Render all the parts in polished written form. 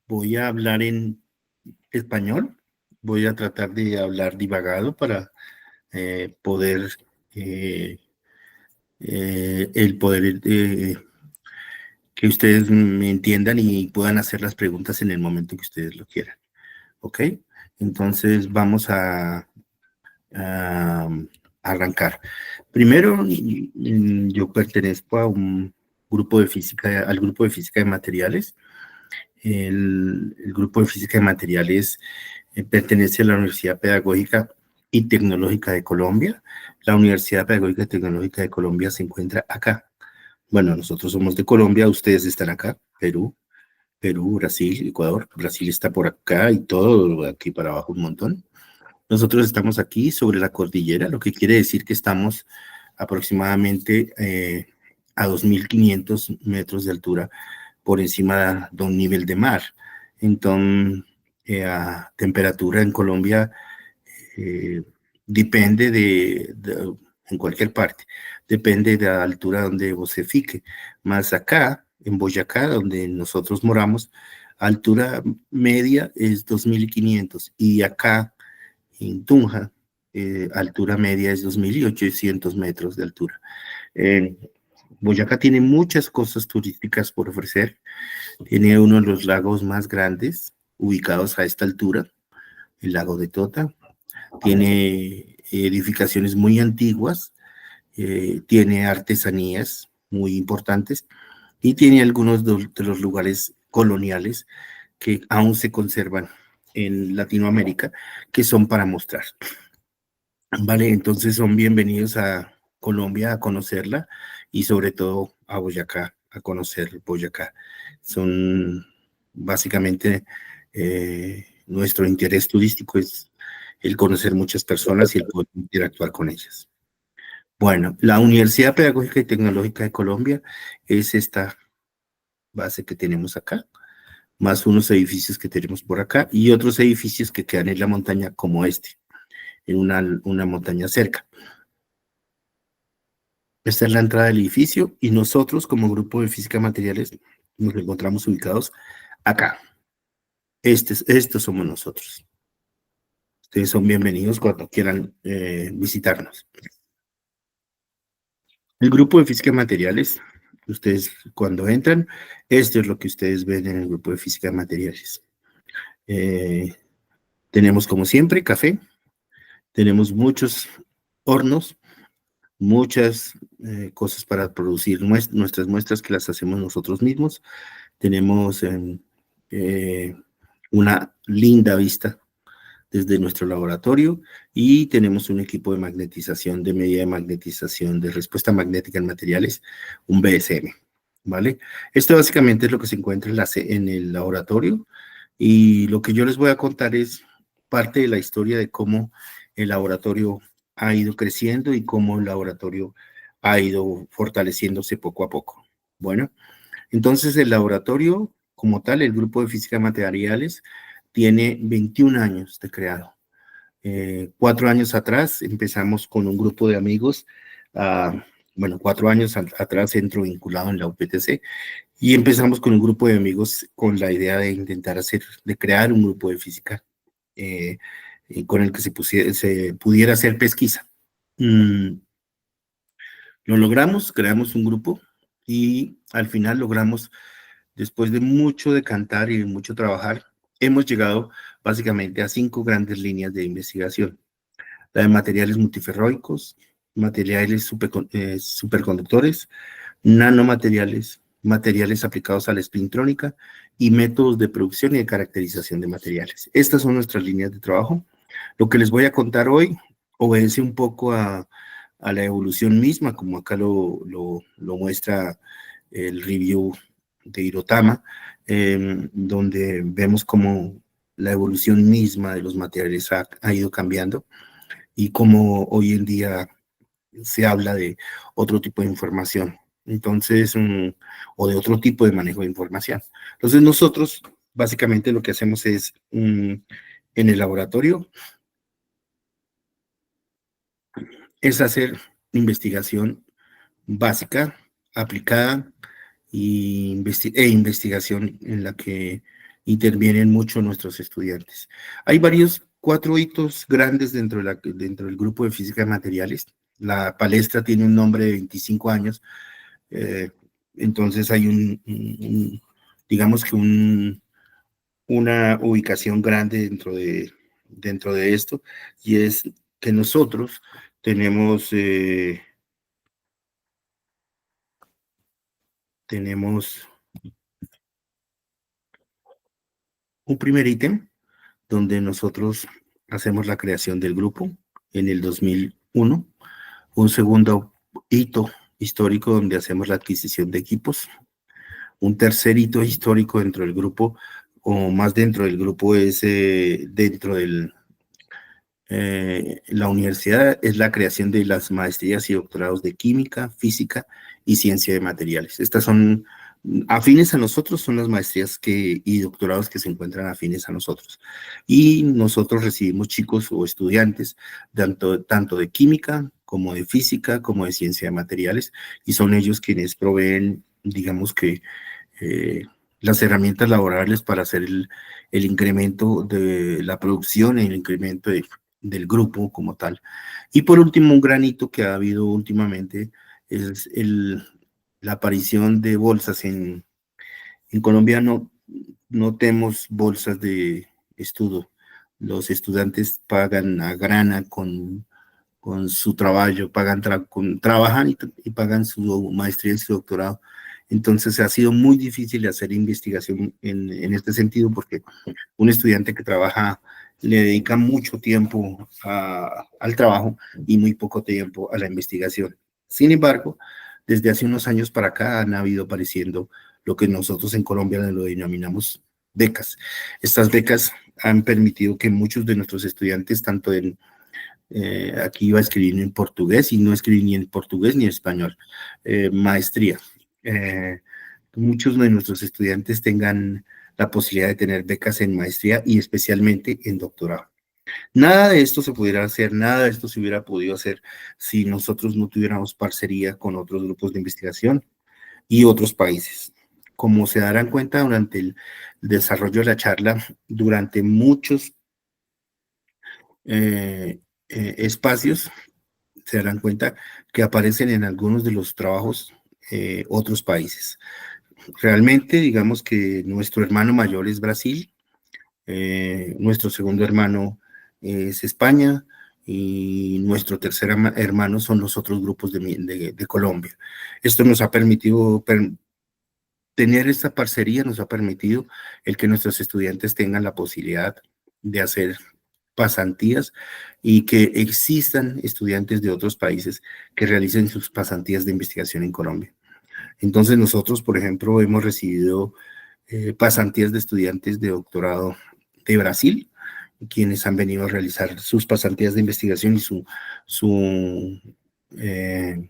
Voy a hablar en español. Voy a tratar de hablar divagado para poder, eh, el poder que ustedes me entiendan y puedan hacer las preguntas en el momento que ustedes lo quieran. ¿Ok? Entonces vamos a arrancar. Primero, yo pertenezco a un grupo de física, al grupo de física de materiales. El grupo de física de materiales pertenece a la Universidad Pedagógica y Tecnológica de Colombia. La Universidad Pedagógica y Tecnológica de Colombia se encuentra acá. Bueno, nosotros somos de Colombia, ustedes están acá, Perú, Brasil, Ecuador. Brasil está por acá y todo aquí para abajo un montón. Nosotros estamos aquí sobre la cordillera, lo que quiere decir que estamos aproximadamente a 2.500 metros de altura por encima de un nivel de mar. Entonces, a temperatura en Colombia eh, depende en cualquier parte, depende de la altura donde vos se fique. Más acá, en Boyacá, donde nosotros moramos, altura media es 2.500 y acá en Tunja, altura media es 2.800 metros de altura. Eh, Boyacá tiene muchas cosas turísticas por ofrecer. Tiene uno de los lagos más grandes ubicados a esta altura, el lago de Tota. Tiene edificaciones muy antiguas, tiene artesanías muy importantes y tiene algunos de los lugares coloniales que aún se conservan en Latinoamérica, que son para mostrar. Vale, entonces son bienvenidos a Colombia a conocerla y sobre todo a Boyacá, a conocer Boyacá. Son básicamente nuestro interés turístico es el conocer muchas personas y el poder interactuar con ellas. Bueno, la Universidad Pedagógica y Tecnológica de Colombia es esta base que tenemos acá, más unos edificios que tenemos por acá y otros edificios que quedan en la montaña como este, en una montaña cerca. Esta es la entrada del edificio y nosotros como grupo de física materiales nos encontramos ubicados acá. Estos somos nosotros. Ustedes son bienvenidos cuando quieran visitarnos. El grupo de física de materiales, ustedes cuando entran, esto es lo que ustedes ven en el grupo de física de materiales. Eh, Tenemos como siempre café, tenemos muchos hornos, muchas cosas para producir nuestras muestras que las hacemos nosotros mismos. Tenemos eh, una linda vista desde nuestro laboratorio y tenemos un equipo de magnetización, de medida de magnetización, de respuesta magnética en materiales, un BSM, ¿vale? Esto básicamente es lo que se encuentra en el laboratorio y lo que yo les voy a contar es parte de la historia de cómo el laboratorio ha ido creciendo y cómo el laboratorio ha ido fortaleciéndose poco a poco. Bueno, entonces el laboratorio como tal, el grupo de física de materiales, tiene 21 años de creado. 4 años atrás empezamos con un grupo de amigos, bueno, 4 años atrás entro vinculado en la UPTC y empezamos con un grupo de amigos con la idea de intentar de crear un grupo de física eh, con el que se pudiera hacer pesquisa. Mm, lo logramos, creamos un grupo y al final logramos, después de mucho de cantar y de mucho trabajar, hemos llegado básicamente a 5 grandes líneas de investigación. La de materiales multiferroicos, materiales superconductores, nanomateriales, materiales aplicados a la espintrónica y métodos de producción y de caracterización de materiales. Estas son nuestras líneas de trabajo. Lo que les voy a contar hoy obedece un poco a la evolución misma, como acá lo muestra el review de Hirotama, donde vemos cómo la evolución misma de los materiales ha ido cambiando y cómo hoy en día se habla de otro tipo de información, entonces, o de otro tipo de manejo de información. Entonces, nosotros básicamente lo que hacemos es, en el laboratorio, es hacer investigación básica, aplicada e investigación en la que intervienen mucho nuestros estudiantes. Hay cuatro hitos grandes dentro del grupo de física de materiales. La palestra tiene un nombre de 25 años, eh, entonces hay digamos que una ubicación grande dentro de esto, y es que nosotros tenemos, tenemos un primer ítem donde nosotros hacemos la creación del grupo en el 2001, un segundo hito histórico donde hacemos la adquisición de equipos, un tercer hito histórico dentro del grupo, o más dentro del grupo, es dentro del la universidad, es la creación de las maestrías y doctorados de química, física y ciencia de materiales. Estas son afines a nosotros, son las maestrías y doctorados que se encuentran afines a nosotros. Y nosotros recibimos chicos o estudiantes tanto de química como de física, como de ciencia de materiales, y son ellos quienes proveen, digamos que, eh, las herramientas laborales para hacer el incremento de la producción, el incremento del grupo como tal. Y por último, un granito que ha habido últimamente es la aparición de bolsas. En Colombia no tenemos bolsas de estudio. Los estudiantes pagan a grana con su trabajo, trabajan y pagan su maestría y su doctorado. Entonces ha sido muy difícil hacer investigación en este sentido, porque un estudiante que trabaja le dedica mucho tiempo al trabajo y muy poco tiempo a la investigación. Sin embargo, desde hace unos años para acá han habido apareciendo lo que nosotros en Colombia lo denominamos becas. Estas becas han permitido que muchos de nuestros estudiantes, tanto aquí iba a escribir en portugués y no escribí ni en portugués ni en español, maestría. Muchos de nuestros estudiantes tengan la posibilidad de tener becas en maestría y especialmente en doctorado. Nada de esto se pudiera hacer, nada de esto se hubiera podido hacer si nosotros no tuviéramos parcería con otros grupos de investigación y otros países. Como se darán cuenta durante el desarrollo de la charla, durante muchos espacios, se darán cuenta que aparecen en algunos de los trabajos otros países. Realmente, digamos que nuestro hermano mayor es Brasil, nuestro segundo hermano es España, y nuestro tercer hermano son los otros grupos de Colombia. Esto nos ha permitido tener esta parcería, nos ha permitido el que nuestros estudiantes tengan la posibilidad de hacer pasantías y que existan estudiantes de otros países que realicen sus pasantías de investigación en Colombia. Entonces nosotros, por ejemplo, hemos recibido pasantías de estudiantes de doctorado de Brasil, quienes han venido a realizar sus pasantías de investigación y eh,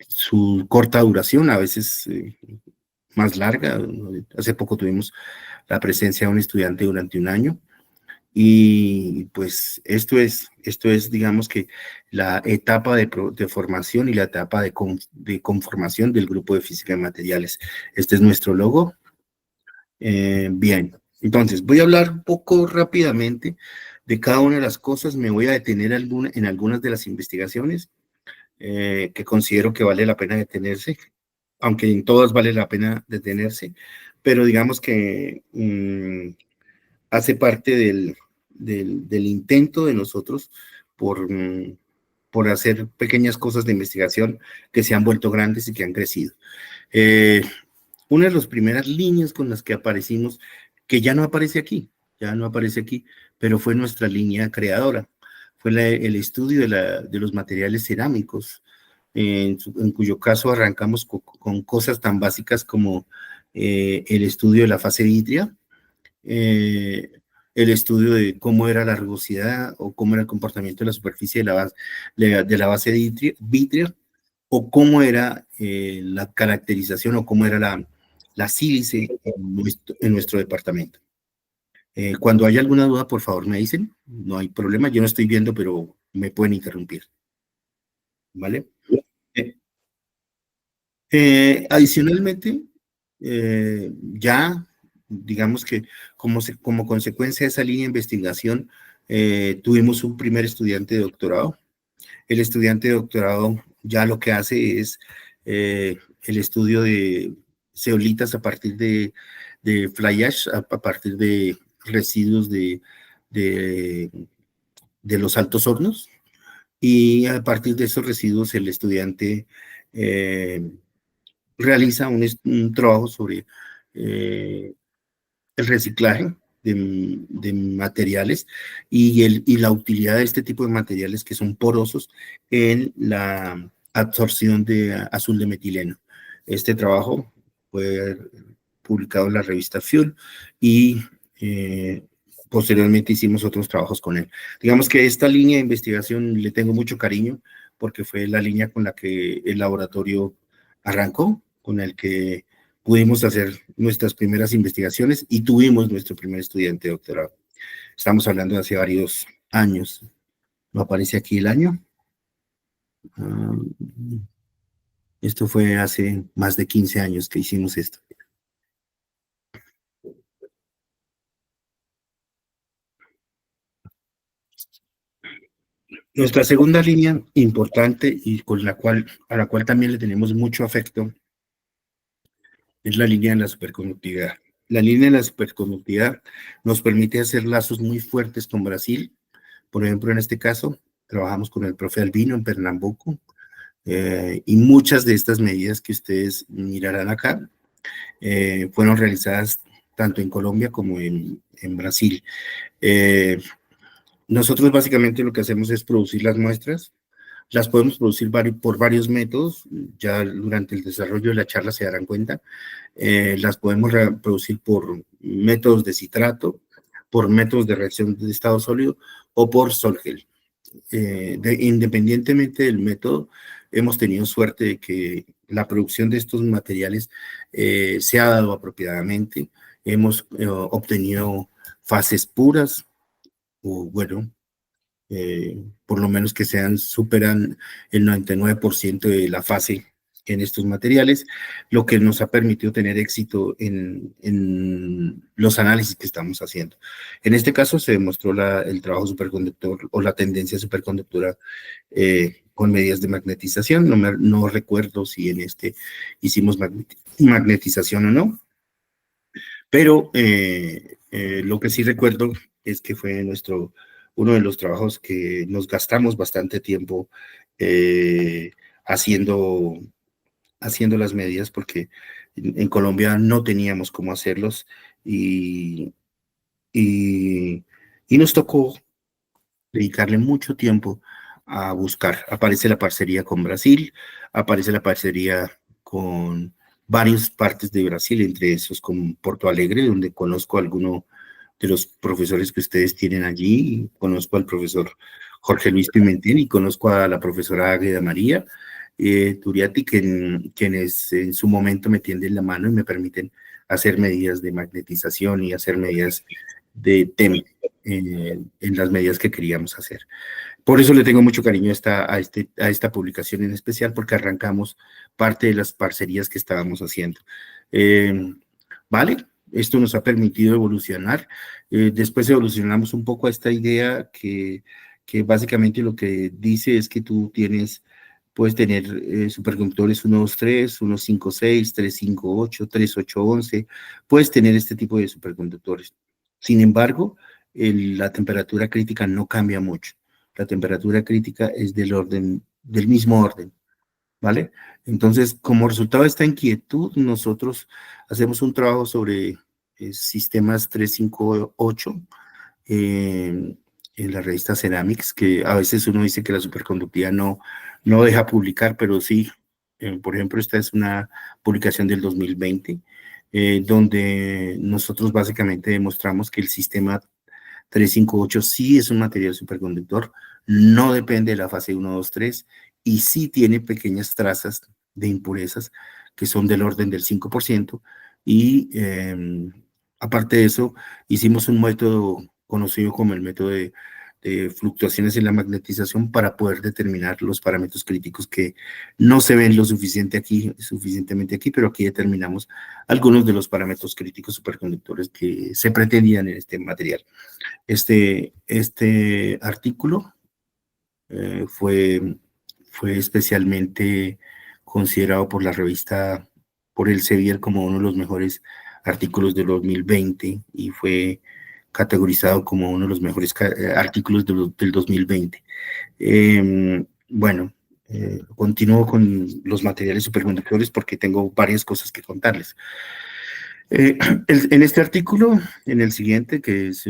su corta duración, a veces más larga. Hace poco tuvimos la presencia de un estudiante durante un año. Y pues esto es, digamos que la etapa de formación y la etapa de conformación del grupo de física de materiales. Este es nuestro logo. Bien, entonces voy a hablar un poco rápidamente de cada una de las cosas. Me voy a detener en algunas de las investigaciones que considero que vale la pena detenerse, aunque en todas vale la pena detenerse, pero digamos que hace parte del intento de nosotros por, por hacer pequeñas cosas de investigación que se han vuelto grandes y que han crecido. Eh, una de las primeras líneas con las que aparecimos, que ya no aparece aquí, ya no aparece aquí, pero fue nuestra línea creadora, fue el estudio de los materiales cerámicos, en cuyo caso arrancamos con cosas tan básicas como el estudio de la fase vítrea, eh, el estudio de cómo era la rugosidad o cómo era el comportamiento de la superficie de la base vítrea, o cómo era la caracterización o cómo era la sílice en nuestro departamento. Cuando hay alguna duda, por favor me dicen, no hay problema, yo no estoy viendo, pero me pueden interrumpir, ¿vale? Eh, Adicionalmente, ya digamos que como consecuencia de esa línea de investigación, tuvimos un primer estudiante de doctorado. El estudiante de doctorado ya lo que hace es el estudio de zeolitas a partir de fly ash, a partir de residuos de, de los altos hornos, y a partir de esos residuos el estudiante eh, realiza un trabajo sobre el reciclaje de materiales y la utilidad de este tipo de materiales que son porosos en la absorción de azul de metileno. Este trabajo fue publicado en la revista Fuel y posteriormente hicimos otros trabajos con él. Digamos que esta línea de investigación le tengo mucho cariño porque fue la línea con la que el laboratorio arrancó, con el que pudimos hacer nuestras primeras investigaciones y tuvimos nuestro primer estudiante de doctorado. Estamos hablando de hace varios años. ¿No aparece aquí el año? Esto fue hace más de 15 años que hicimos esto. Nuestra segunda línea importante y a la cual también le tenemos mucho afecto es la línea de la superconductividad. La línea de la superconductividad nos permite hacer lazos muy fuertes con Brasil. Por ejemplo, en este caso, trabajamos con el profe Albino en Pernambuco, y muchas de estas medidas que ustedes mirarán acá fueron realizadas tanto en Colombia como en Brasil. Nosotros básicamente lo que hacemos es producir las muestras. Las podemos producir por varios métodos, ya durante el desarrollo de la charla se darán cuenta. Las podemos producir por métodos de citrato, por métodos de reacción de estado sólido o por sol-gel. Independientemente del método, hemos tenido suerte de que la producción de estos materiales se ha dado apropiadamente. Hemos obtenido fases puras, o bueno, por lo menos que superan el 99% de la fase en estos materiales, lo que nos ha permitido tener éxito en los análisis que estamos haciendo. En este caso se demostró el trabajo superconductor o la tendencia superconductora con medidas de magnetización. No recuerdo si en este hicimos magnetización o no, pero lo que sí recuerdo es que fue uno de los trabajos que nos gastamos bastante tiempo eh, haciendo, haciendo las medidas porque en Colombia no teníamos cómo hacerlos y, y, y nos tocó dedicarle mucho tiempo a buscar. Aparece la parcería con Brasil, aparece la parcería con varias partes de Brasil, entre esos con Porto Alegre, donde conozco a alguno de los profesores que ustedes tienen allí. Conozco al profesor Jorge Luis Pimentel y conozco a la profesora Águeda María Turiati, quienes en su momento me tienden la mano y me permiten hacer medidas de magnetización y hacer medidas de TEM en las medidas que queríamos hacer. Por eso le tengo mucho cariño a esta publicación en especial, porque arrancamos parte de las parcerías que estábamos haciendo. ¿Vale? Esto nos ha permitido evolucionar. Después evolucionamos un poco a esta idea que básicamente lo que dice es que puedes tener superconductores 123, 156, 358, 3811, puedes tener este tipo de superconductores. Sin embargo, la temperatura crítica no cambia mucho. La temperatura crítica es del mismo orden, ¿vale? Entonces, como resultado de esta inquietud, nosotros hacemos un trabajo sobre sistemas 358 en la revista Ceramics, que a veces uno dice que la superconductividad no deja publicar, pero sí. Por ejemplo, esta es una publicación del 2020, donde nosotros básicamente demostramos que el sistema 358 sí es un material superconductor, no depende de la fase 1, 2, 3 y sí tiene pequeñas trazas de impurezas que son del orden del 5%. Y aparte de eso, hicimos un método conocido como el método de fluctuaciones en la magnetización para poder determinar los parámetros críticos que no se ven suficientemente aquí, pero aquí determinamos algunos de los parámetros críticos superconductores que se pretendían en este material. Este artículo fue especialmente considerado por la revista, por Elsevier, como uno de los mejores artículos del 2020 y fue categorizado como uno de los mejores artículos del 2020. Bueno, continúo con los materiales superconductores porque tengo varias cosas que contarles. En este artículo, en el siguiente, que es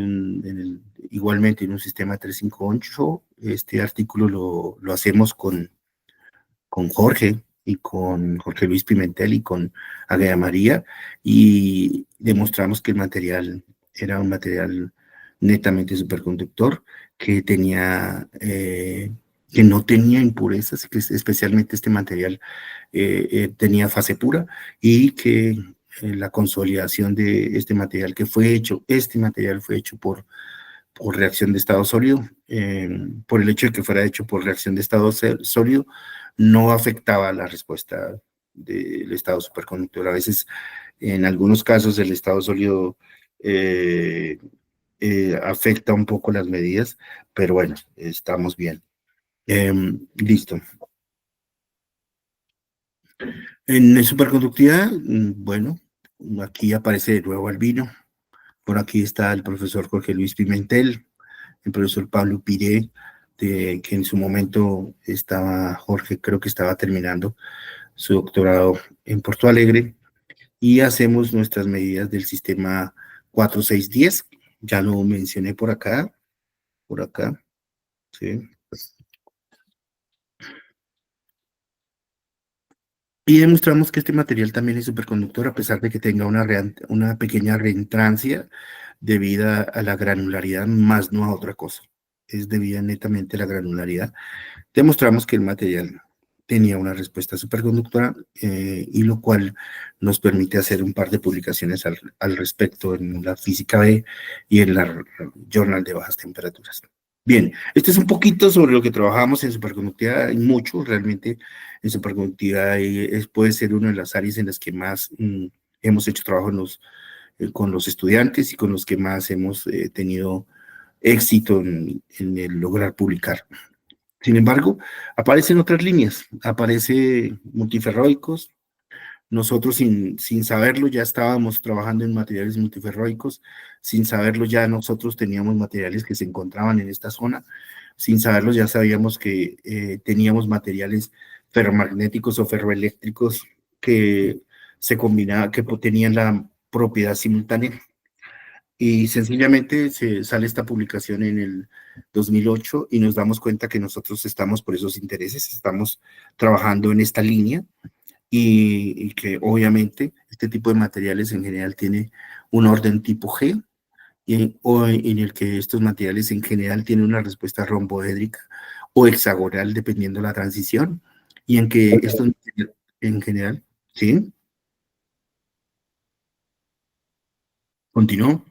igualmente en un sistema 358, este artículo lo hacemos con Jorge y con Jorge Luis Pimentel y con Agaya María, y demostramos que el material era un material netamente superconductor, que no tenía impurezas, que especialmente este material tenía fase pura, y que la consolidación de este material este material fue hecho por reacción de estado sólido, por el hecho de que fuera hecho por reacción de estado sólido, no afectaba la respuesta del estado superconductor. A veces, en algunos casos, el estado sólido afecta un poco las medidas, pero bueno, estamos bien. Listo. En superconductividad, bueno, aquí aparece de nuevo Albino. Por aquí está el profesor Jorge Luis Pimentel, el profesor Pablo Piré, que en su momento Jorge creo que estaba terminando su doctorado en Porto Alegre, y hacemos nuestras medidas del sistema 4610, ya lo mencioné por acá, ¿sí? Y demostramos que este material también es superconductor a pesar de que tenga una pequeña reentrancia debida a la granularidad, más no a otra cosa. Es debida netamente a la granularidad. Demostramos que el material tenía una respuesta superconductora, y lo cual nos permite hacer un par de publicaciones al respecto en la Física B y en la Journal de Bajas Temperaturas. Bien, este es un poquito sobre lo que trabajamos en superconductividad. Hay mucho realmente en superconductividad, puede ser una de las áreas en las que más hemos hecho trabajo con los estudiantes y con los que más hemos tenido éxito en el lograr publicar. Sin embargo, aparecen otras líneas, aparece multiferroicos. Nosotros sin saberlo ya estábamos trabajando en materiales multiferroicos, sin saberlo ya nosotros teníamos materiales que se encontraban en esta zona, sin saberlo ya sabíamos que teníamos materiales ferromagnéticos o ferroeléctricos que se combinaban, que tenían la propiedad simultánea. Y sencillamente se sale esta publicación en el 2008 y nos damos cuenta que nosotros estamos por esos intereses, estamos trabajando en esta línea, y que obviamente este tipo de materiales en general tiene un orden tipo G, o en el que estos materiales en general tienen una respuesta romboédrica o hexagonal dependiendo de la transición, y en que estos en general, ¿sí? ¿Continúo?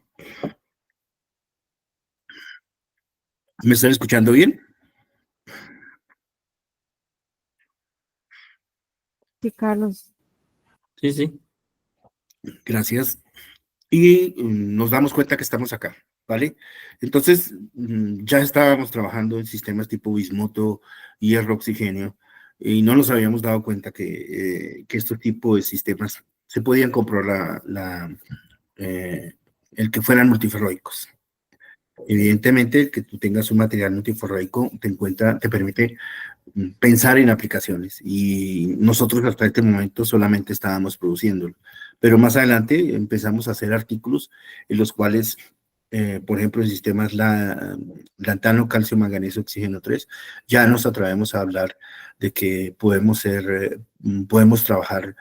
¿Me están escuchando bien? Sí, Carlos. Sí, sí. Gracias. Y nos damos cuenta que estamos acá, ¿vale? Entonces, ya estábamos trabajando en sistemas tipo bismuto, hierro, oxígeno, y no nos habíamos dado cuenta que estos tipos de sistemas se podían comprobar el que fueran multiferroicos. Evidentemente, que tú tengas un material multiferroico te permite pensar en aplicaciones, y nosotros hasta este momento solamente estábamos produciéndolo, pero más adelante empezamos a hacer artículos en los cuales, por ejemplo, en sistemas lantano, calcio, manganeso, oxígeno 3, ya nos atrevemos a hablar de que podemos trabajar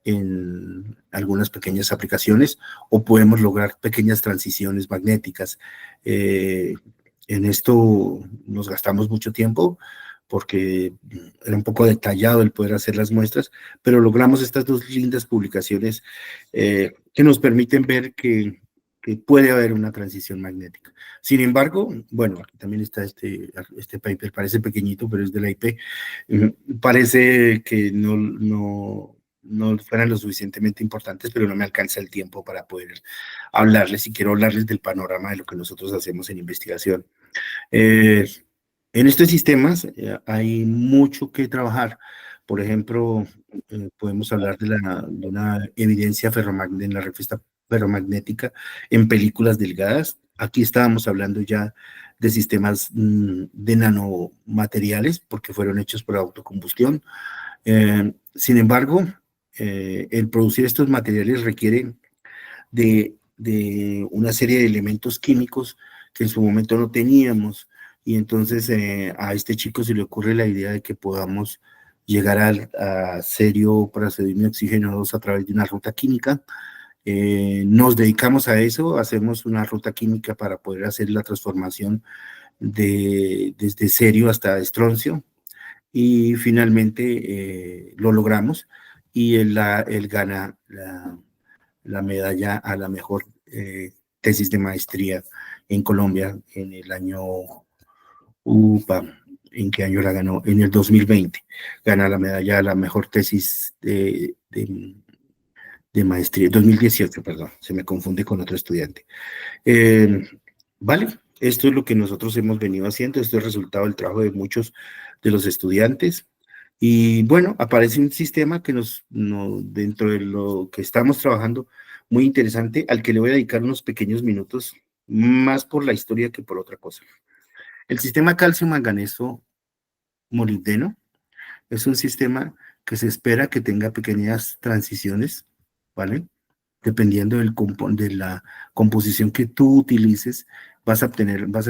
en algunas pequeñas aplicaciones o podemos lograr pequeñas transiciones magnéticas. En esto nos gastamos mucho tiempo porque era un poco detallado el poder hacer las muestras, pero logramos estas dos lindas publicaciones que nos permiten ver que que puede haber una transición magnética. Sin embargo, bueno, aquí también está este paper, parece pequeñito, pero es de la IP, parece que no fueran lo suficientemente importantes, pero no me alcanza el tiempo para poder hablarles, y quiero hablarles del panorama de lo que nosotros hacemos en investigación. En estos sistemas hay mucho que trabajar. Por ejemplo, podemos hablar de una evidencia en la respuesta ferromagnética en películas delgadas. Aquí estábamos hablando ya de sistemas de nanomateriales, porque fueron hechos por autocombustión. Sin embargo, el producir estos materiales requiere de una serie de elementos químicos que en su momento no teníamos, y entonces a este chico se le ocurre la idea de que podamos llegar a serio praseodymio oxígeno 2 a través de una ruta química. Nos dedicamos a eso, hacemos una ruta química para poder hacer la transformación desde serio hasta estroncio, y finalmente lo logramos, y él gana la medalla a la mejor tesis de maestría en Colombia en el año, ¿en qué año la ganó? En el 2020, gana la medalla a la mejor tesis de maestría, 2018, perdón, se me confunde con otro estudiante. Vale, esto es lo que nosotros hemos venido haciendo, esto es el resultado del trabajo de muchos de los estudiantes. Y bueno, aparece un sistema que dentro de lo que estamos trabajando, muy interesante, al que le voy a dedicar unos pequeños minutos, más por la historia que por otra cosa. El sistema calcio-manganeso molibdeno es un sistema que se espera que tenga pequeñas transiciones, ¿vale? Dependiendo de la composición que tú utilices, vas a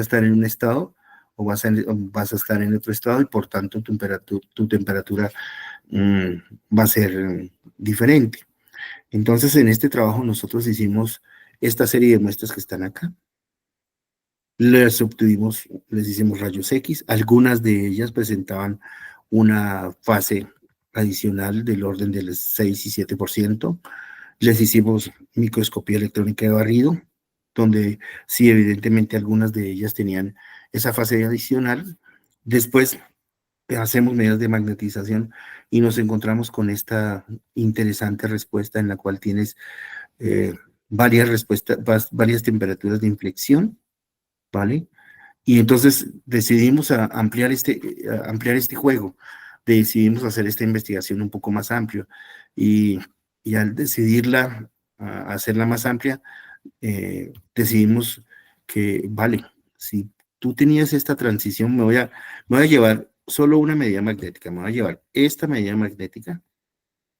estar en un estado o vas a estar en otro estado, y por tanto tu temperatura va a ser diferente. Entonces, en este trabajo nosotros hicimos esta serie de muestras que están acá. Les hicimos rayos X, algunas de ellas presentaban una fase adicional del orden del 6 y 7%. Les hicimos microscopía electrónica de barrido, donde sí, evidentemente algunas de ellas tenían esa fase adicional. Después hacemos medidas de magnetización y nos encontramos con esta interesante respuesta en la cual tienes varias temperaturas de inflexión, ¿vale? Y entonces decidimos ampliar este juego, decidimos hacer esta investigación un poco más amplio, y al decidirla, hacerla más amplia, decidimos que, vale, si tú tenías esta transición, me voy a llevar solo una medida magnética, me voy a llevar esta medida magnética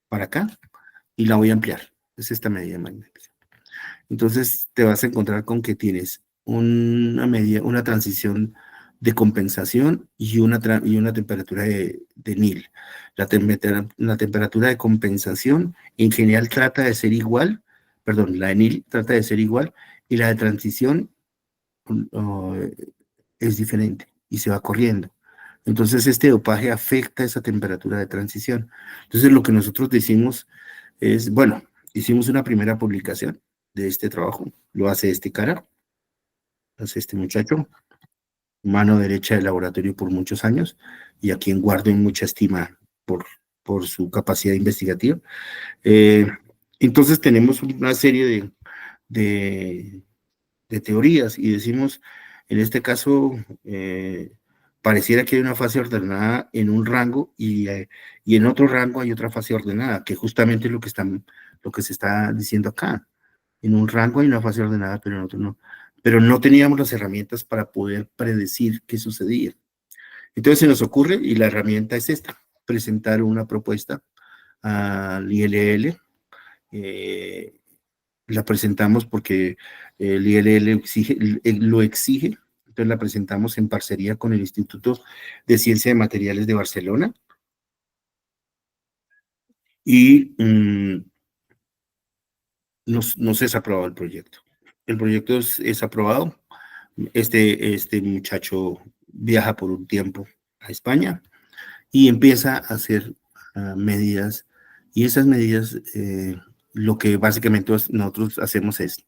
para acá y la voy a ampliar. Es esta medida magnética. Entonces te vas a encontrar con que tienes una transición de compensación y una temperatura de nil. La temperatura de compensación en general trata de ser igual, perdón, la de nil trata de ser igual, y la de transición uh, es diferente y se va corriendo. Entonces este dopaje afecta esa temperatura de transición. Entonces lo que nosotros decimos es, bueno, hicimos una primera publicación de este trabajo, lo hace este cara, hace este muchacho, mano derecha del laboratorio por muchos años, y a quien guardo en mucha estima por su capacidad investigativa. Entonces tenemos una serie de, de teorías, y decimos, en este caso, pareciera que hay una fase ordenada en un rango, y en otro rango hay otra fase ordenada, que justamente es lo que se está diciendo acá. En un rango hay una fase ordenada, pero en otro no. Pero no teníamos las herramientas para poder predecir qué sucedía. Entonces se nos ocurre, y la herramienta es esta: presentar una propuesta al ILL. La presentamos porque el ILL lo exige, entonces la presentamos en parcería con el Instituto de Ciencia de Materiales de Barcelona, y nos es aprobado el proyecto. El proyecto es aprobado. Este muchacho viaja por un tiempo a España y empieza a hacer medidas, y esas medidas, lo que básicamente nosotros hacemos es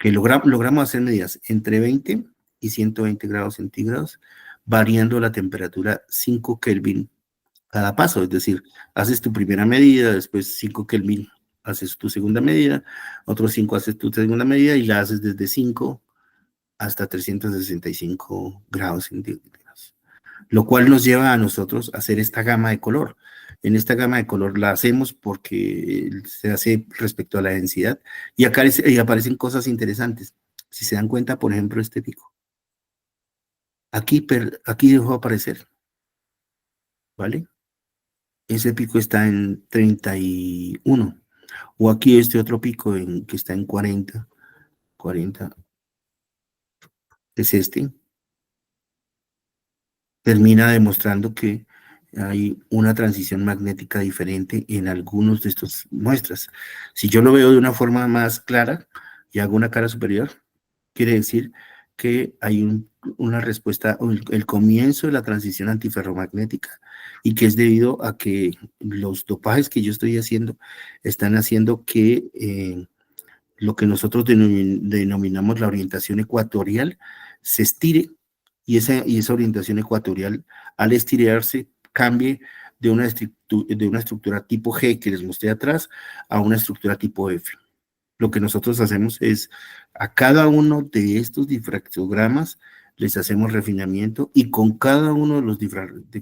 que logramos hacer medidas entre 20 y 120 grados centígrados, variando la temperatura 5 Kelvin cada paso, es decir, haces tu primera medida, después 5 Kelvin haces tu segunda medida, otros 5 haces tu segunda medida y la haces desde 5 hasta 365 grados centígrados, lo cual nos lleva a nosotros a hacer esta gama de color. En esta gama de color la hacemos porque se hace respecto a la densidad y acá y aparecen cosas interesantes. Si se dan cuenta, por ejemplo, este pico. Aquí dejó de aparecer, ¿vale? Ese pico está en 31. O aquí este otro pico que está en 40. 40 es este. Termina demostrando que hay una transición magnética diferente en algunos de estos muestras. Si yo lo veo de una forma más clara y hago una cara superior, quiere decir que hay una respuesta, el comienzo de la transición antiferromagnética y que es debido a que los dopajes que yo estoy haciendo están haciendo que lo que nosotros denominamos la orientación ecuatorial se estire y esa orientación ecuatorial al estirarse cambie de una estructura tipo G que les mostré atrás a una estructura tipo F. Lo que nosotros hacemos es a cada uno de estos difractogramas les hacemos refinamiento y con cada uno de los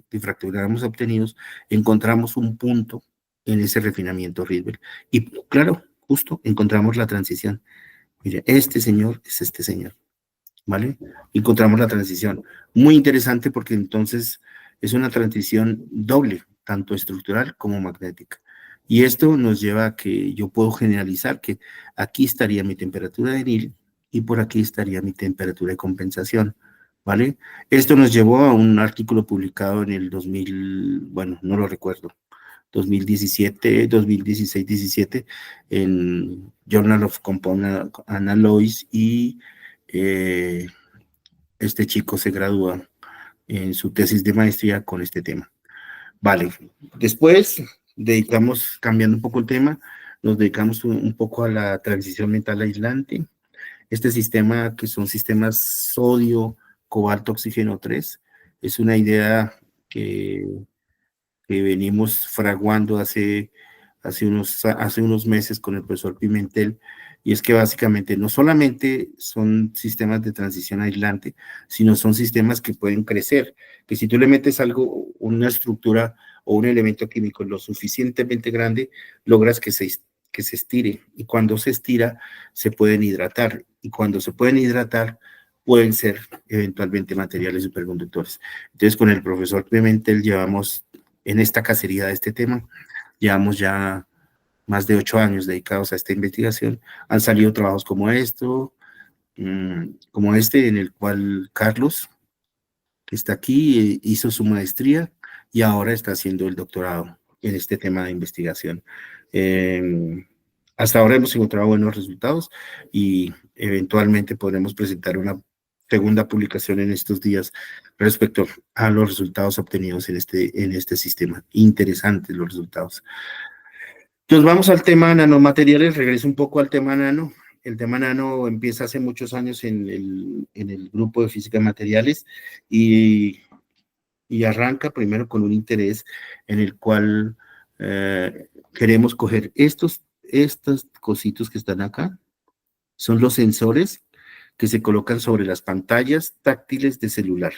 difractogramas obtenidos encontramos un punto en ese refinamiento Rydberg. Y claro, justo encontramos la transición. Mire, este señor es este señor, ¿vale? Encontramos la transición. Muy interesante porque entonces es una transición doble, tanto estructural como magnética. Y esto nos lleva a que yo puedo generalizar que aquí estaría mi temperatura de Nil y por aquí estaría mi temperatura de compensación, ¿vale? Esto nos llevó a un artículo publicado en el 2000, bueno, no lo recuerdo, 2017, 2016, 17, en Journal of Compound Analysis y este chico se gradúa en su tesis de maestría con este tema. Vale, después cambiando un poco el tema, nos dedicamos un poco a la transición metal aislante. Este sistema, que son sistemas sodio, cobalto, oxígeno 3, es una idea que venimos fraguando hace unos meses con el profesor Pimentel, y es que básicamente no solamente son sistemas de transición aislante, sino son sistemas que pueden crecer, que si tú le metes algo, una estructura o un elemento químico lo suficientemente grande, logras que se estire, y cuando se estira, se pueden hidratar, y cuando se pueden hidratar, pueden ser eventualmente materiales superconductores. Entonces, con el profesor Pimentel llevamos en esta cacería de este tema. Llevamos ya más de 8 años dedicados a esta investigación. Han salido trabajos como como este, en el cual Carlos, que está aquí, hizo su maestría y ahora está haciendo el doctorado en este tema de investigación. Hasta ahora hemos encontrado buenos resultados y eventualmente podremos presentar una segunda publicación en estos días respecto a los resultados obtenidos en este sistema. Interesantes los resultados. Entonces vamos al tema nanomateriales, regreso un poco al tema nano. El tema nano empieza hace muchos años en el grupo de física de materiales y arranca primero con un interés en el cual queremos coger estos cositos que están acá, son los sensores que se colocan sobre las pantallas táctiles de celular,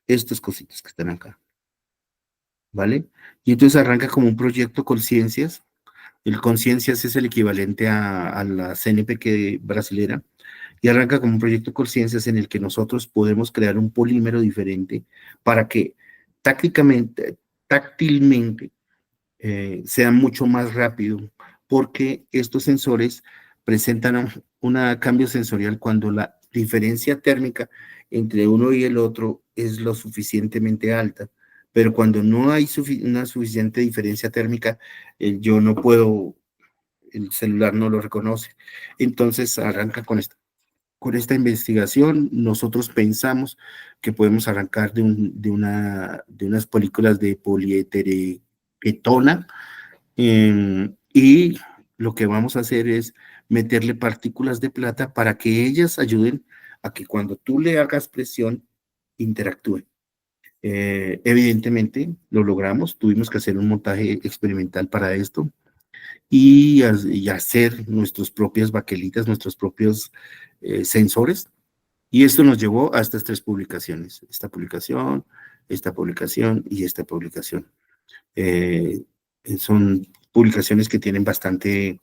estos cositos que están acá, ¿vale? Y entonces arranca como un proyecto Conciencias. El Conciencias es el equivalente a la CNPq brasilera, y arranca como un proyecto Conciencias en el que nosotros podemos crear un polímero diferente para que táctilmente sea mucho más rápido, porque estos sensores presentan un cambio sensorial cuando la diferencia térmica entre uno y el otro es lo suficientemente alta, pero cuando no hay una suficiente diferencia térmica, yo no puedo, el celular no lo reconoce. Entonces arranca con esta investigación. Nosotros pensamos que podemos arrancar de unas películas de polietereketona, y lo que vamos a hacer es meterle partículas de plata para que ellas ayuden a que cuando tú le hagas presión, interactúe. Evidentemente lo logramos, tuvimos que hacer un montaje experimental para esto y hacer nuestras propias baquelitas, nuestros propios sensores. Y esto nos llevó a estas tres publicaciones, esta publicación y esta publicación. Son publicaciones que tienen bastante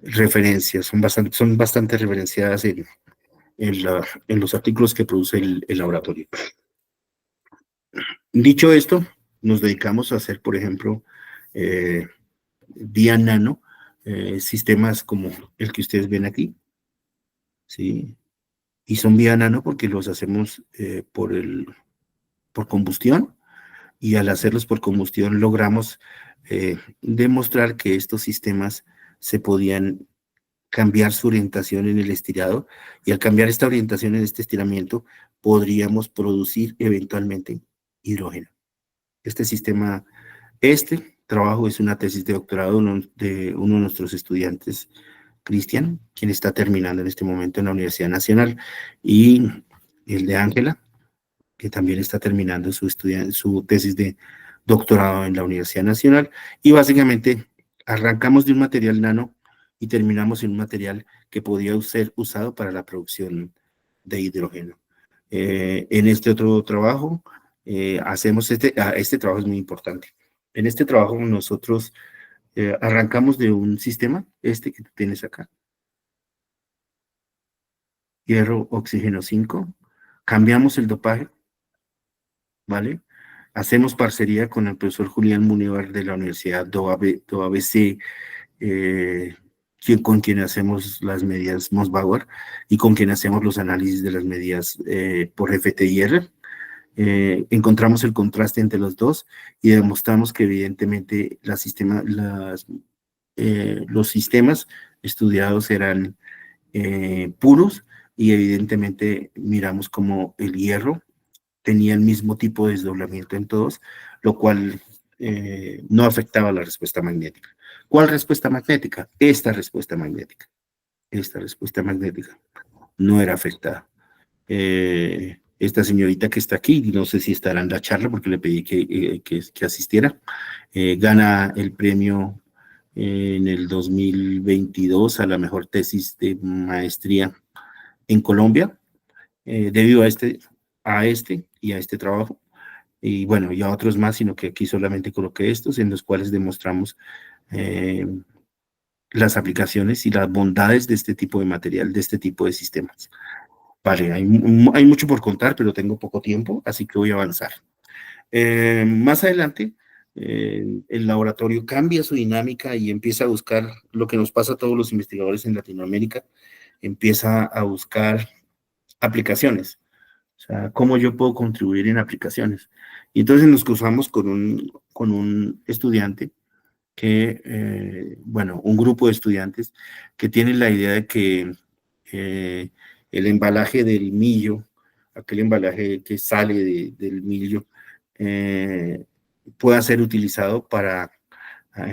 referencias, son bastante referenciadas en los artículos que produce el laboratorio. Dicho esto, nos dedicamos a hacer, por ejemplo, vía nano, sistemas como el que ustedes ven aquí, ¿sí? Y son vía nano porque los hacemos por combustión, y al hacerlos por combustión logramos demostrar que estos sistemas se podían cambiar su orientación en el estirado, y al cambiar esta orientación en este estiramiento podríamos producir eventualmente hidrógeno. Este trabajo es una tesis de doctorado de uno de nuestros estudiantes, Cristian, quien está terminando en este momento en la Universidad Nacional, y el de Ángela, que también está terminando su tesis de doctorado en la Universidad Nacional, y básicamente arrancamos de un material nano y terminamos en un material que podía ser usado para la producción de hidrógeno. En este otro trabajo, hacemos este trabajo es muy importante. En este trabajo nosotros arrancamos de un sistema, que tú tienes acá, hierro, oxígeno 5, cambiamos el dopaje, ¿vale? Hacemos parcería con el profesor Julián Munívar de la Universidad de OABC, con quien hacemos las medidas Moss-Bauer y con quien hacemos los análisis de las medidas por FTIR. Encontramos el contraste entre los dos y demostramos que evidentemente los sistemas estudiados eran puros, y evidentemente miramos como el hierro tenía el mismo tipo de desdoblamiento en todos, lo cual no afectaba la respuesta magnética. ¿Cuál respuesta magnética? Esta respuesta magnética no era afectada. Esta señorita que está aquí, no sé si estará en la charla porque le pedí que asistiera, gana el premio en el 2022 a la mejor tesis de maestría en Colombia, debido a este trabajo, y bueno, y a otros más, sino que aquí solamente coloqué estos, en los cuales demostramos las aplicaciones y las bondades de este tipo de material, de este tipo de sistemas. Vale, hay mucho por contar, pero tengo poco tiempo, así que voy a avanzar. Más adelante, el laboratorio cambia su dinámica y empieza a buscar lo que nos pasa a todos los investigadores en Latinoamérica, empieza a buscar aplicaciones. O sea, ¿cómo yo puedo contribuir en aplicaciones? Y entonces nos cruzamos con un estudiante bueno, un grupo de estudiantes que tienen la idea de que el embalaje del millo, aquel embalaje que sale del millo, pueda ser utilizado para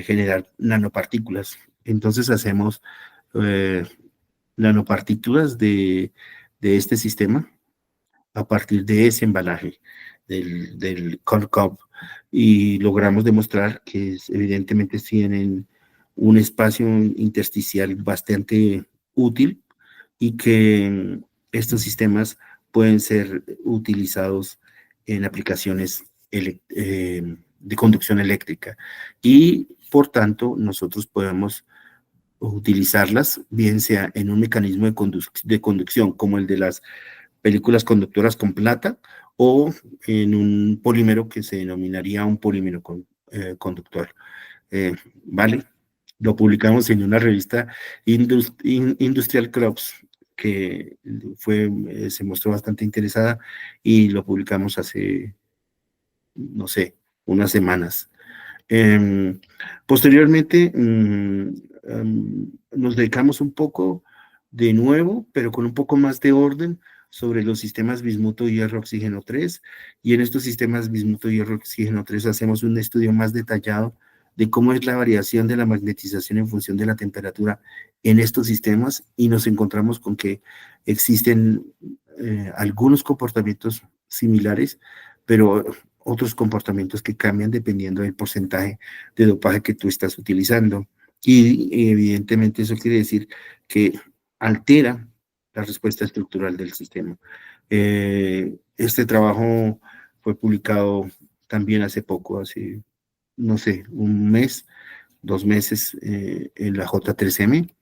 generar nanopartículas. Entonces hacemos nanopartículas de este sistema a partir de ese embalaje del corn cob, y logramos demostrar que evidentemente tienen un espacio intersticial bastante útil, y que estos sistemas pueden ser utilizados en aplicaciones de conducción eléctrica, y por tanto nosotros podemos utilizarlas bien sea en un mecanismo de conducción como el de las películas conductoras con plata, o en un polímero que se denominaría un polímero conductor. ¿Vale? Lo publicamos en una revista Industrial Crops, que se mostró bastante interesada, y lo publicamos hace, no sé, unas semanas. Posteriormente, nos dedicamos un poco de nuevo, pero con un poco más de orden, sobre los sistemas bismuto hierro oxígeno 3, y en estos sistemas bismuto hierro oxígeno 3 hacemos un estudio más detallado de cómo es la variación de la magnetización en función de la temperatura en estos sistemas y nos encontramos con que existen algunos comportamientos similares, pero otros comportamientos que cambian dependiendo del porcentaje de dopaje que tú estás utilizando. Y evidentemente eso quiere decir que altera la respuesta estructural del sistema. Este trabajo fue publicado también hace poco, hace, no sé, un mes, 2 meses, en la J3M.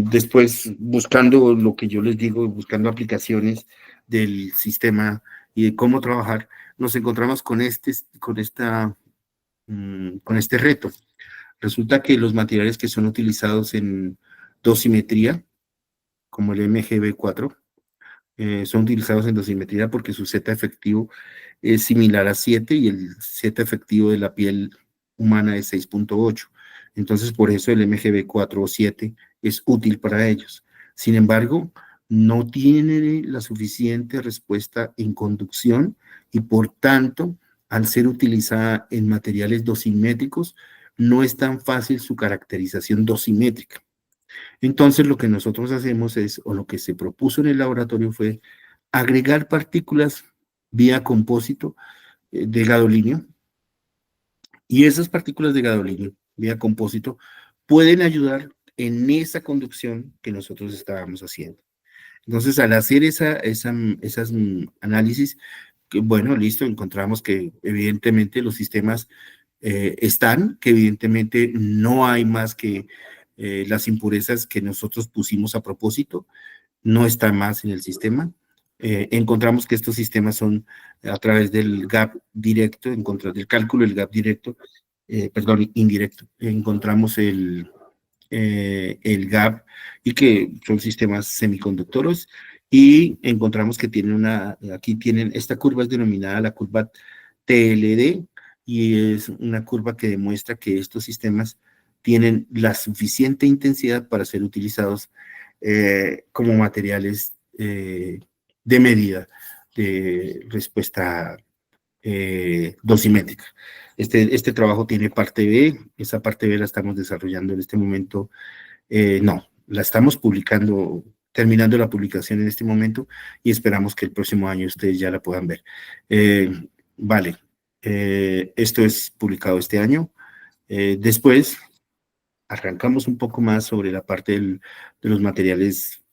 Después, buscando lo que yo les digo, buscando aplicaciones del sistema y de cómo trabajar, nos encontramos con con este reto. Resulta que los materiales que son utilizados en dosimetría, como el MgB4, son utilizados en dosimetría porque su Z efectivo es similar a 7 y el Z efectivo de la piel humana es 6.8. Entonces, por eso el MgB4 o 7 es útil para ellos. Sin embargo, no tiene la suficiente respuesta en conducción y por tanto, al ser utilizada en materiales dosimétricos, no es tan fácil su caracterización dosimétrica. Entonces, lo que nosotros hacemos es, o lo que se propuso en el laboratorio fue agregar partículas vía compósito de gadolinio, y esas partículas de gadolinio vía compósito pueden ayudar en esa conducción que nosotros estábamos haciendo. Entonces, al hacer esas análisis, que, bueno, listo, encontramos que evidentemente los sistemas están, que evidentemente no hay más que las impurezas que nosotros pusimos a propósito, no están más en el sistema. Encontramos que estos sistemas son a través del gap directo, en contra del cálculo del gap directo, perdón, indirecto. Encontramos el gap y que son sistemas semiconductores y encontramos que tienen aquí tienen, esta curva es denominada la curva TLD y es una curva que demuestra que estos sistemas tienen la suficiente intensidad para ser utilizados como materiales de medida de respuesta dosimétrica. Este trabajo tiene parte B, esa parte B la estamos desarrollando en este momento, no, la estamos publicando, terminando la publicación en este momento y esperamos que el próximo año ustedes ya la puedan ver. Vale, esto es publicado este año. Después arrancamos un poco más sobre la parte de los materiales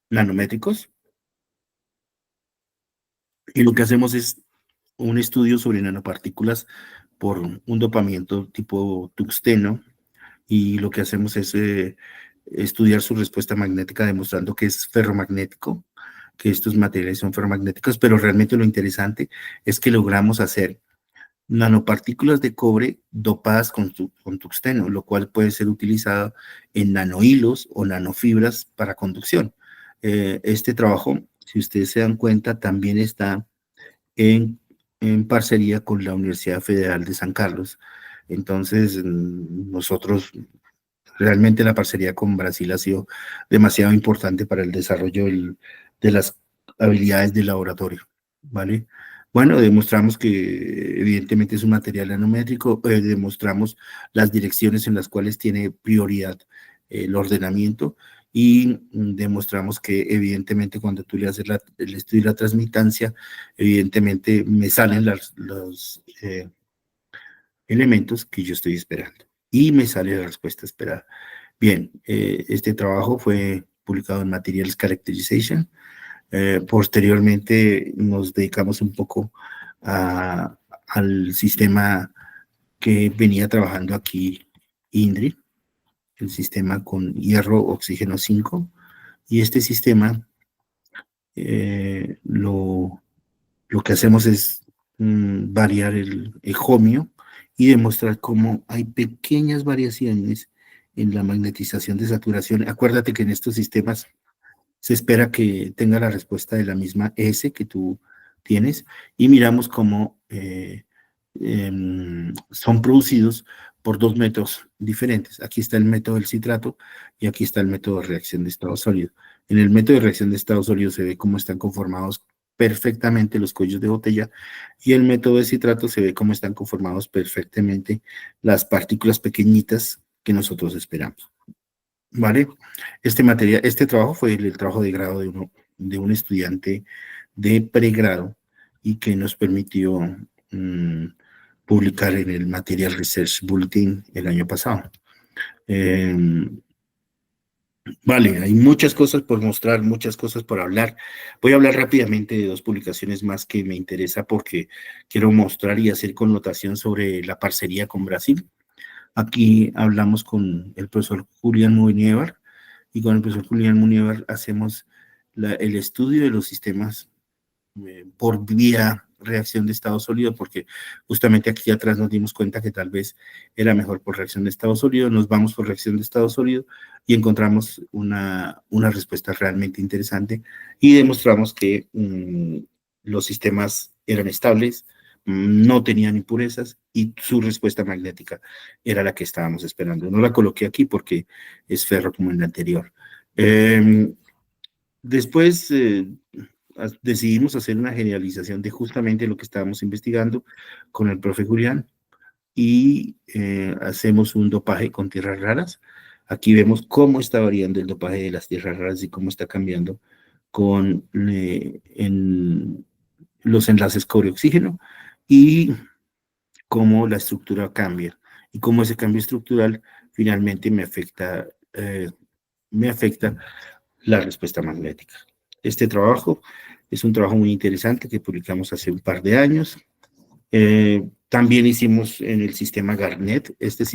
nanométricos y lo que hacemos es un estudio sobre nanopartículas por un dopamiento tipo tungsteno y lo que hacemos es estudiar su respuesta magnética demostrando que es ferromagnético, que estos materiales son ferromagnéticos, pero realmente lo interesante es que logramos hacer nanopartículas de cobre dopadas con tungsteno, lo cual puede ser utilizado en nanohilos o nanofibras para conducción. Este trabajo, si ustedes se dan cuenta, también está en parcería con la Universidad Federal de San Carlos. Entonces, nosotros, realmente la parcería con Brasil ha sido demasiado importante para el desarrollo de las habilidades del laboratorio, ¿vale? Bueno, demostramos que evidentemente es un material nanométrico, demostramos las direcciones en las cuales tiene prioridad el ordenamiento y demostramos que evidentemente cuando tú le haces el estudio de la transmitancia, evidentemente me salen los elementos que yo estoy esperando y me sale la respuesta esperada. Bien, este trabajo fue publicado en Materials Characterization. Posteriormente nos dedicamos un poco al sistema que venía trabajando aquí INDRI, el sistema con hierro oxígeno 5, y este sistema lo que hacemos es variar el ejomio y demostrar cómo hay pequeñas variaciones en la magnetización de saturación. Acuérdate que en estos sistemas se espera que tenga la respuesta de la misma S que tú tienes y miramos cómo son producidos por dos métodos diferentes. Aquí está el método del citrato y aquí está el método de reacción de estado sólido. En el método de reacción de estado sólido se ve cómo están conformados perfectamente los cuellos de botella, y el método de citrato se ve cómo están conformados perfectamente las partículas pequeñitas que nosotros esperamos. ¿Vale? Este trabajo fue el trabajo de grado de un estudiante de pregrado y que nos permitió publicar en el Material Research Bulletin el año pasado. Vale, hay muchas cosas por mostrar, muchas cosas por hablar. Voy a hablar rápidamente de dos publicaciones más que me interesa porque quiero mostrar y hacer connotación sobre la parcería con Brasil. Aquí hablamos con el profesor Julián Muñévar y con el profesor Julián Muñévar hacemos el estudio de los sistemas por vía reacción de estado sólido, porque justamente aquí atrás nos dimos cuenta que tal vez era mejor por reacción de estado sólido, nos vamos por reacción de estado sólido y encontramos una respuesta realmente interesante y demostramos que los sistemas eran estables, no tenían impurezas y su respuesta magnética era la que estábamos esperando. No la coloqué aquí porque es ferro como en la anterior. Después decidimos hacer una generalización de justamente lo que estábamos investigando con el profe Julián y hacemos un dopaje con tierras raras. Aquí vemos cómo está variando el dopaje de las tierras raras y cómo está cambiando con en los enlaces cobre-oxígeno y cómo la estructura cambia y cómo ese cambio estructural finalmente me afecta la respuesta magnética. Este trabajo es un trabajo muy interesante que publicamos hace un par de años. También hicimos en el sistema Garnet, este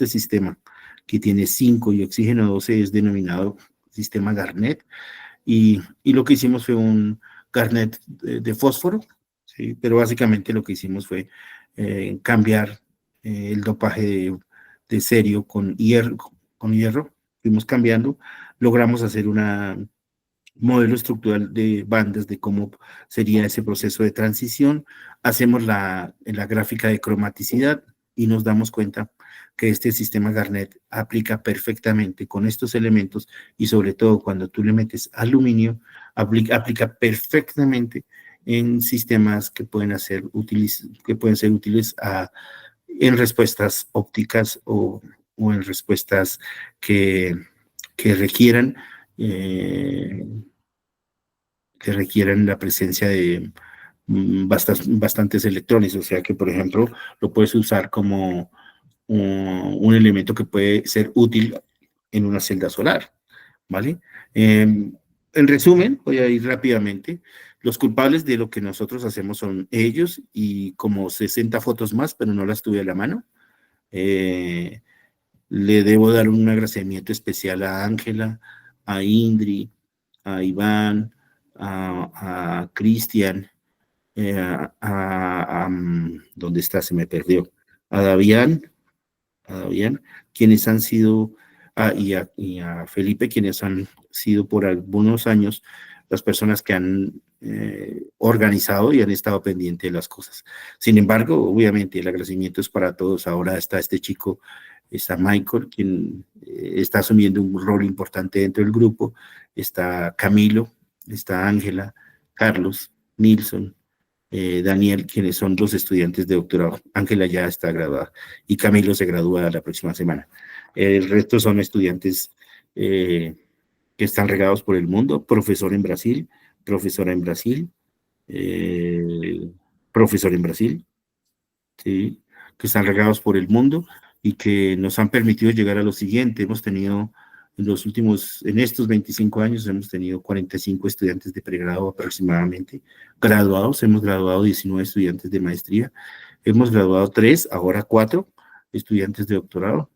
sistema que tiene 5 y oxígeno 12 es denominado sistema Garnet, y lo que hicimos fue un Garnet de fósforo, ¿sí? Pero básicamente lo que hicimos fue cambiar el dopaje de cerio con hierro, fuimos cambiando, logramos hacer una modelo estructural de bandas de cómo sería ese proceso de transición, hacemos la gráfica de cromaticidad y nos damos cuenta que este sistema Garnet aplica perfectamente con estos elementos y sobre todo cuando tú le metes aluminio, aplica perfectamente en sistemas que pueden ser útiles en respuestas ópticas o en respuestas que requieran la presencia de bastantes electrones, o sea que, por ejemplo, lo puedes usar como un elemento que puede ser útil en una celda solar, ¿vale? En resumen, voy a ir rápidamente. Los culpables de lo que nosotros hacemos son ellos y como 60 fotos más, pero no las tuve a la mano. Le debo dar un agradecimiento especial a Ángela, a Indri, a Iván, a Cristian, ¿dónde está? Se me perdió. A Davián, quienes han sido, y a Felipe, quienes han sido por algunos años las personas que han organizado y han estado pendientes de las cosas. Sin embargo, obviamente el agradecimiento es para todos. Ahora está este chico, está Michael, quien está asumiendo un rol importante dentro del grupo, está Camilo, está Ángela, Carlos, Nilson, Daniel, quienes son los estudiantes de doctorado. Ángela ya está graduada y Camilo se gradúa la próxima semana. El resto son estudiantes que están regados por el mundo, profesor en Brasil, profesora en Brasil, profesor en Brasil, ¿sí? Que están regados por el mundo y que nos han permitido llegar a lo siguiente. Hemos tenido en estos 25 años, hemos tenido 45 estudiantes de pregrado aproximadamente graduados. Hemos graduado 19 estudiantes de maestría. Hemos graduado 3, ahora 4 estudiantes de doctorado.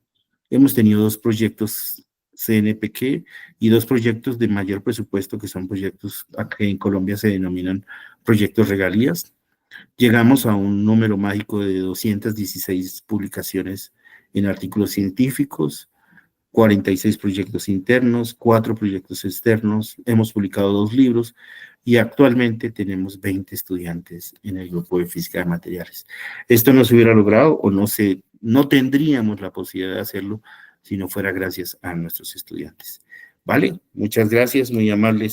Hemos tenido 2 proyectos CNPq y 2 proyectos de mayor presupuesto, que son proyectos que en Colombia se denominan proyectos regalías. Llegamos a un número mágico de 216 publicaciones en artículos científicos, 46 proyectos internos, 4 proyectos externos, hemos publicado 2 libros y actualmente tenemos 20 estudiantes en el grupo de física de materiales. Esto no se hubiera logrado o no tendríamos la posibilidad de hacerlo si no fuera gracias a nuestros estudiantes. ¿Vale? Muchas gracias, muy amables.